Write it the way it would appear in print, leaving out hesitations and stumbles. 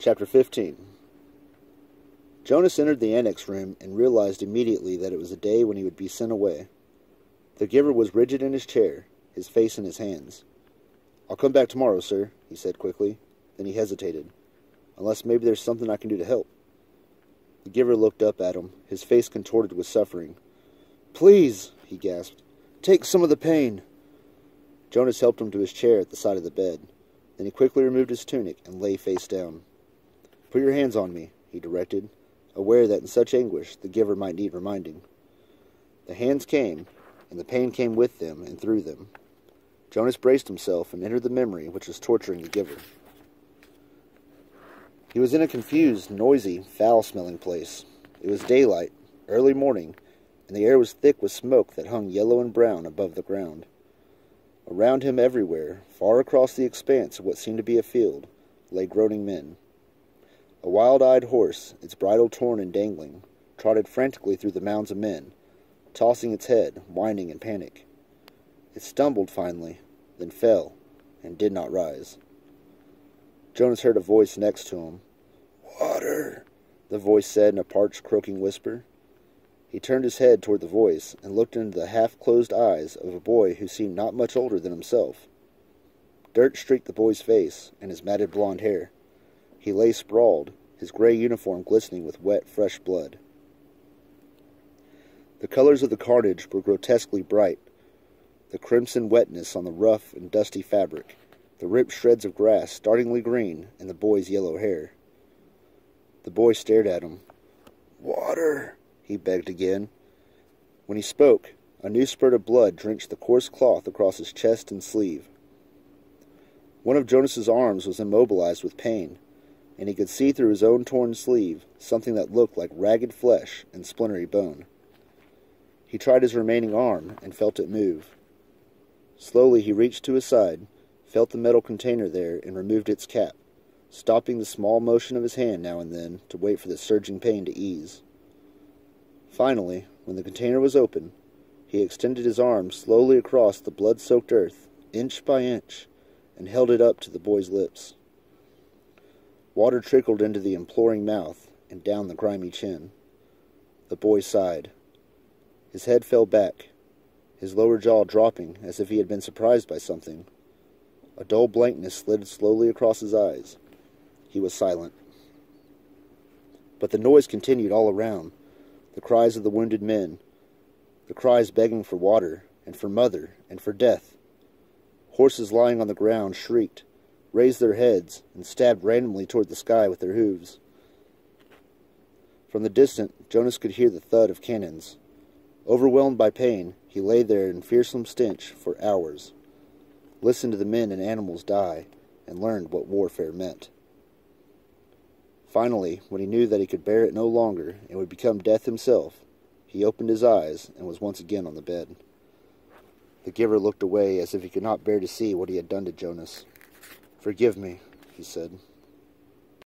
Chapter 15. Jonas entered the annex room and realized immediately that it was a day when he would be sent away. The giver was rigid in his chair, his face in his hands. "I'll come back tomorrow, sir," he said quickly. Then he hesitated. "Unless maybe there's something I can do to help." The giver looked up at him, his face contorted with suffering. "Please," he gasped, "take some of the pain." Jonas helped him to his chair at the side of the bed. Then he quickly removed his tunic and lay face down. "Put your hands on me," he directed, aware that in such anguish the giver might need reminding. The hands came, and the pain came with them and through them. Jonas braced himself and entered the memory which was torturing the giver. He was in a confused, noisy, foul-smelling place. It was daylight, early morning, and the air was thick with smoke that hung yellow and brown above the ground. Around him everywhere, far across the expanse of what seemed to be a field, lay groaning men. A wild-eyed horse, its bridle torn and dangling, trotted frantically through the mounds of men, tossing its head, whining in panic. It stumbled finally, then fell, and did not rise. Jonas heard a voice next to him. "Water," the voice said in a parched, croaking whisper. He turned his head toward the voice and looked into the half-closed eyes of a boy who seemed not much older than himself. Dirt streaked the boy's face and his matted blond hair. He lay sprawled, his gray uniform glistening with wet, fresh blood. The colors of the carnage were grotesquely bright. The crimson wetness on the rough and dusty fabric, the ripped shreds of grass startlingly green, and the boy's yellow hair. The boy stared at him. "Water," he begged again. When he spoke, a new spurt of blood drenched the coarse cloth across his chest and sleeve. One of Jonas's arms was immobilized with pain, and he could see through his own torn sleeve something that looked like ragged flesh and splintery bone. He tried his remaining arm and felt it move. Slowly he reached to his side, felt the metal container there, and removed its cap, stopping the small motion of his hand now and then to wait for the surging pain to ease. Finally, when the container was open, he extended his arm slowly across the blood-soaked earth, inch by inch, and held it up to the boy's lips. Water trickled into the imploring mouth and down the grimy chin. The boy sighed. His head fell back, his lower jaw dropping as if he had been surprised by something. A dull blankness slid slowly across his eyes. He was silent. But the noise continued all around, the cries of the wounded men, the cries begging for water, and for mother, and for death. Horses lying on the ground shrieked, raised their heads, and stabbed randomly toward the sky with their hooves. From the distance, Jonas could hear the thud of cannons. Overwhelmed by pain, he lay there in fearsome stench for hours, listened to the men and animals die, and learned what warfare meant. Finally, when he knew that he could bear it no longer and would become death himself, he opened his eyes and was once again on the bed. The giver looked away as if he could not bear to see what he had done to Jonas. "Forgive me," he said.